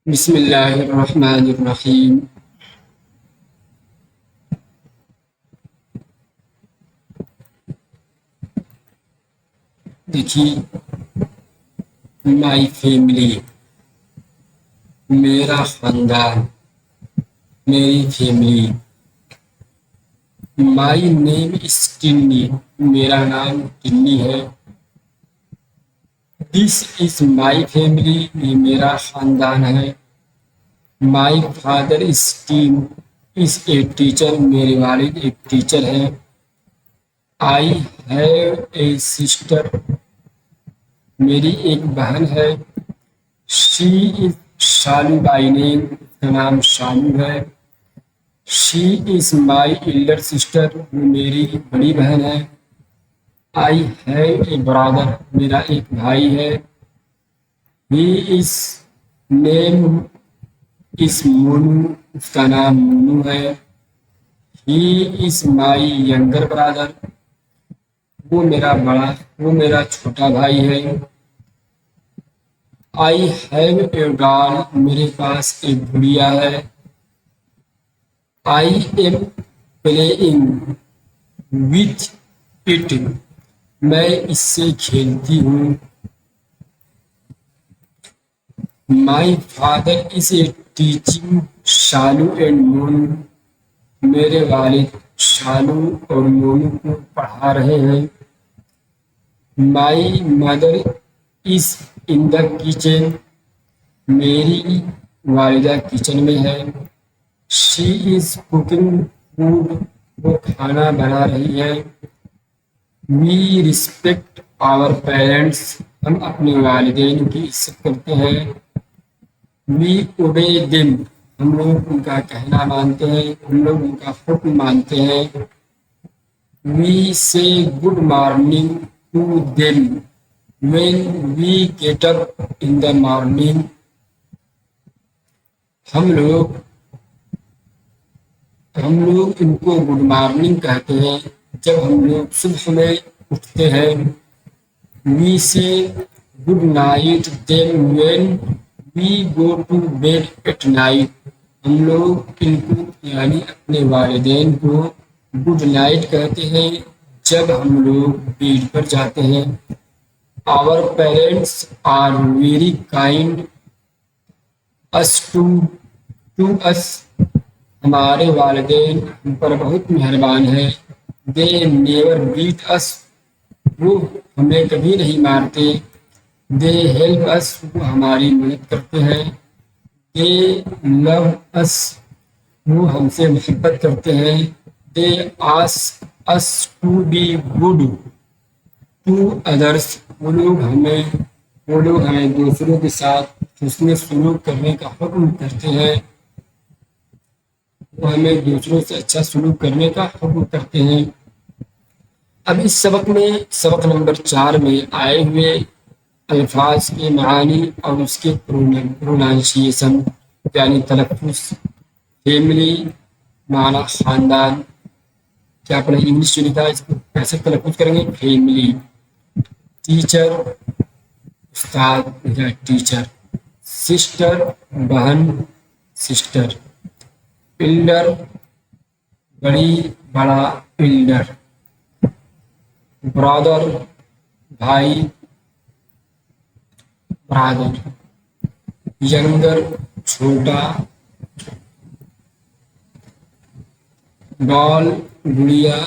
बिस्मिल्लाहिर्रहमानिर्रहीम। देखिए, my family, मेरा खानदान, मेरी family. My name is Tinni, मेरा नाम टिन्नी है। दिस इज माई फैमिली, ये मेरा खानदान है। माई father is team is a teacher, मेरे वालिद एक टीचर है। आई हैव ए सिस्टर, मेरी एक बहन है। She is Shalu by name, उसका नाम शालू है। She is my elder sister, वो मेरी बड़ी बहन है। आई हैव ए ब्रदर, मेरा एक भाई है। He is name is Monu, उसका नाम मोनू है। He is my younger brother, वो मेरा छोटा भाई है। आई हैव ए डॉल, मेरे पास एक गुड़िया है। I am playing with it, मैं इससे खेलती हूँ। माई father is a teaching Shalu and Monu, मेरे वालिद शालू और मोनू को पढ़ा रहे हैं। माई mother is in the kitchen, मेरी वालिदा किचन में है। शी इज कुकिंग फूड, वो खाना बना रही है। वी रिस्पेक्ट आवर पेरेंट्स, हम अपने वालिदैन की इज्जत करते हैं। वी ओबे देम, हम लोग उनका कहना मानते हैं, हम लोग उनका हुक्म मानते हैं। We say good morning to them when we get up in the morning, हम लोग इनको गुड मॉर्निंग कहते हैं जब हम लोग सुबह में उठते हैं। We say good night them when we go to bed at night, हम लोग इनको यानी अपने वालिदैन को गुड नाइट कहते हैं जब हम लोग बेड पर जाते हैं। Our parents are very kind us to us, हमारे वालिदैन हम पर बहुत मेहरबान हैं। दे नेवर बीट अस, वो हमें कभी नहीं मारते। दे हेल्प अस, वो हमारी मदद करते हैं। दे लव अस, वो हमसे मोहब्बत करते हैं। They ask us to be good to others, वो लोग हमें दूसरों के साथ उसमें सलूक करने का हुक्म करते हैं। वो हमें दूसरों से अच्छा सलूक करने का हुक्म करते हैं। अब इस सबक नंबर 4 में आए हुए अल्फाज के मानी और उसके प्रोनाउंसिएशन यानी तलफ़ुज़। फैमिली माना खानदान, क्या आपने इंग्लिश जो लिखा है इसको कैसे तलफ़ुज़ करेंगे? फैमिली। टीचर उस्ताद या टीचर। सिस्टर बहन, सिस्टर। एल्डर बड़ा एल्डर। ब्रदर भाई, ब्रदर। यंगर छोटा। डॉल गुड़िया।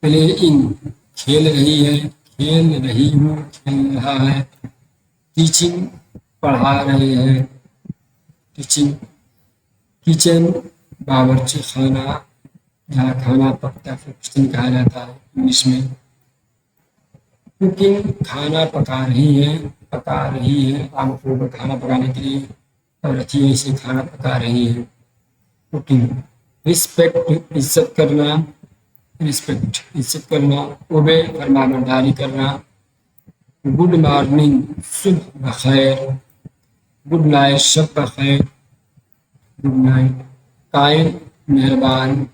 प्लेइंग खेल रही है, खेल रही हूँ, खेल रहा है। टीचिंग पढ़ा रहे हैं, टीचिंग। किचन बावर्ची खाना, जहाँ खाना पकता है किचन कहा जाता है इंग्लिश में। कुकिंग खाना पका रही है आमतौर पर खाना पकाने के लिए और अच्छी से खाना पका रही है, कुकिंग। रिस्पेक्ट इज्जत करना। ओबे फरमाबरदारी करना। गुड मॉर्निंग सुबह बखैर। गुड नाइट शब बखैर, गुड नाइट। काइंड मेहरबान।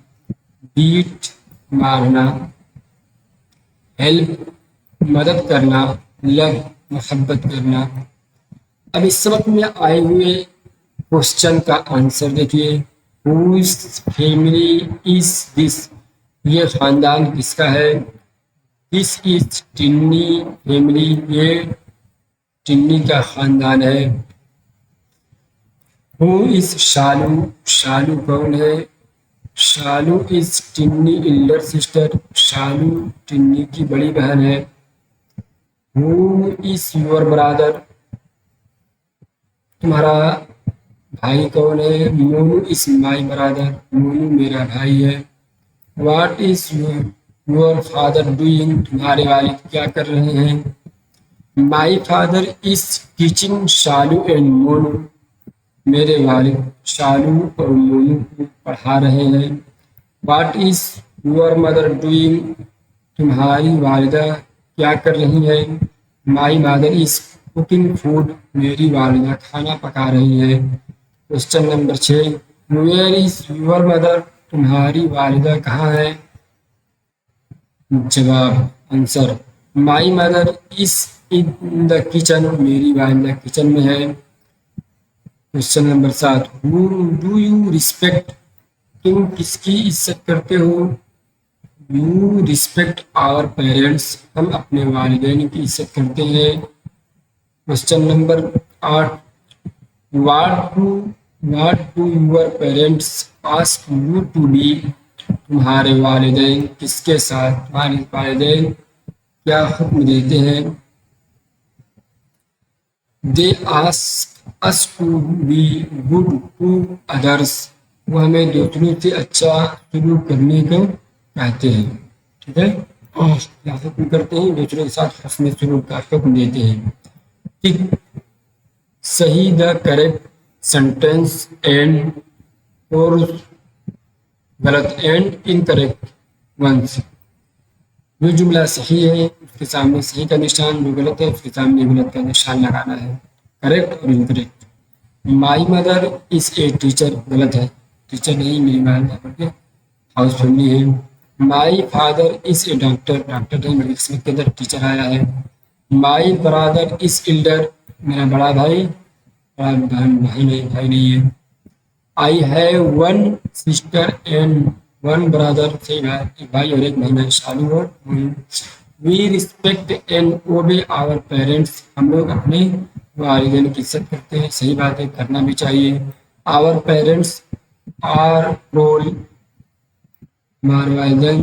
बीट मारना। हेल्प मदद करना। लव मोहब्बत करना। अब इस सबक में आए हुए क्वेश्चन का आंसर देखिए। हुज फैमिली इज दिस, ये खानदान किसका है। दिस इज टिन्नी फैमिली, ये टिन्नी का खानदान है। हु इज शालू, शालू कौन है। शालू इज टिन्नी एल्डर सिस्टर, शालू टिन्नी की बड़ी बहन है। हु इज योर ब्रदर, तुम्हारा भाई कौन है। Monu is my brother, Monu मेरा भाई है। What is your father doing, तुम्हारे वालिद क्या कर रहे हैं। My father is teaching Shalu and Monu, मेरे वालिद शालू और मोनू को पढ़ा रहे हैं। What is your mother doing, तुम्हारी वालिदा क्या कर रही है। My mother is cooking food, मेरी वालिदा खाना पका रही है। Question number 6, where is your mother, तुम्हारी वालिदा कहाँ है। जवाब answer, my mother is in the kitchen, मेरी वालिदा किचन में है। Question number 7, who do you respect, तुम किसकी इज्जत करते हो। यू रिस्पेक्ट आवर पेरेंट्स, हम अपने वालिदैन की इज्जत करते हैं। Question number 8, what do your parents ask you to be, तुम्हारे वालिदैन किसके साथ, तुम्हारे वालिदैन क्या हुक्म देते हैं। They ask us to be good to others, वो हमें दूसरों से अच्छा सलूक करने को कहते हैं। ठीक है, क्या हुक्म करते हैं, दूसरों के साथ हस्न सलूक का हुक्म देते हैं। ठीक, सही द करेक्ट सेंटेंस एंड और गलत एंड इनकरेक्ट वंस, जो जुमला सही है उसके सामने सही का निशान, जो गलत है उसके सामने गलत का निशान लगाना है। करेक्ट और incorrect. My mother is a teacher, गलत है, टीचर नहीं, मेरी वालिदा करके हाउस फैमिली है। माई father is a doctor, doctor नहीं, मेरी किस्मत के अंदर टीचर आया है। माई ब्रदर इज एल्डर, मेरा बड़ा भाई, बड़ा भाई नहीं है। I have one sister and one brother, सही बात, एक भाई और एक बहन है, शालू और we respect and obey our parents, हम लोग अपने वालिदैन की इज्जत करते हैं, सही बात है, करना भी चाहिए। आवर पेरेंट्स आर रोल, हमारे वालिदैन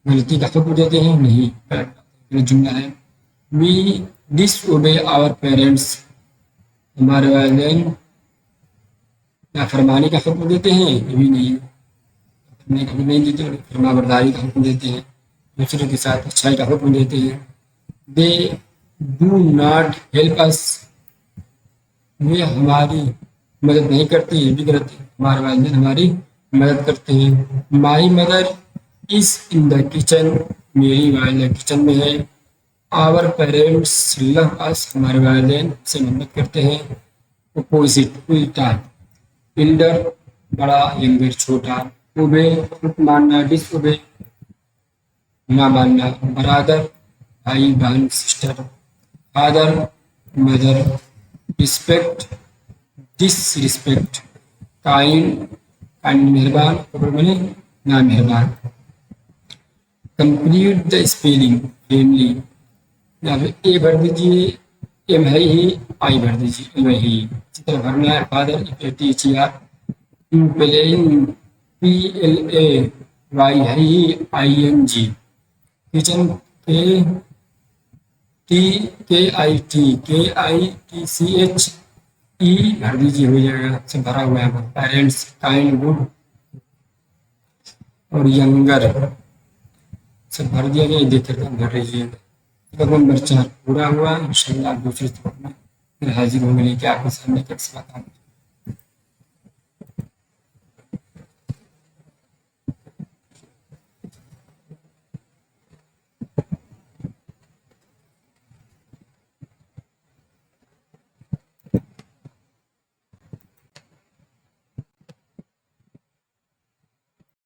गलती का हुक्म देते हैं, नहीं, गलत जुमला है। वी डिसओबे आवर पेरेंट्स, हमारे वालिदैन नाफरमानी का हुक्म देते हैं, ये भी नहीं, कभी नहीं देते, फरमाबरदारी का हुक्म देते हैं, दूसरों के साथ अच्छाई का हुक्म देते हैं। They do not help us, वे हमारी मदद नहीं करते, ये भी गलत है, हमारे वालिदैन हमारी मदद करते हैं। माई mother is in the kitchen, मेरी वालिदा किचन में है। आवर पेरेंट्स लव अस, हमारे वालिदैन से मोहब्बत करते हैं। अपोजिट उल्टा, एल्डर बड़ा, यंगर छोटा। ओबे मानना, डिसओबे ना मानना। ब्रदर भाई बहन sister. Father mother. Respect disrespect. Kind kind मेहरबान, मैंने ना मेहरबान। कंप्लीट द स्पेलिंग फैमिली, यहाँ पे ए भर दीजिए, एम है ही, आई भर दीजिए, एम है ही, इसी तरह भरना है। फादर PLATHER, प्लेइंग PLAY है ही, ING। किचन KITCHE भर दीजिए, हो जाएगा, सब भरा हुआ है। पेरेंट्स काइंड गुड और यंगर सब भर दिया गया, देख कर भर लीजिएगा। सबक नंबर 4 पूरा हुआ। इंशाल्लाह दूसरे सबक में फिर हाजिर होंगे लेके आपके सामने।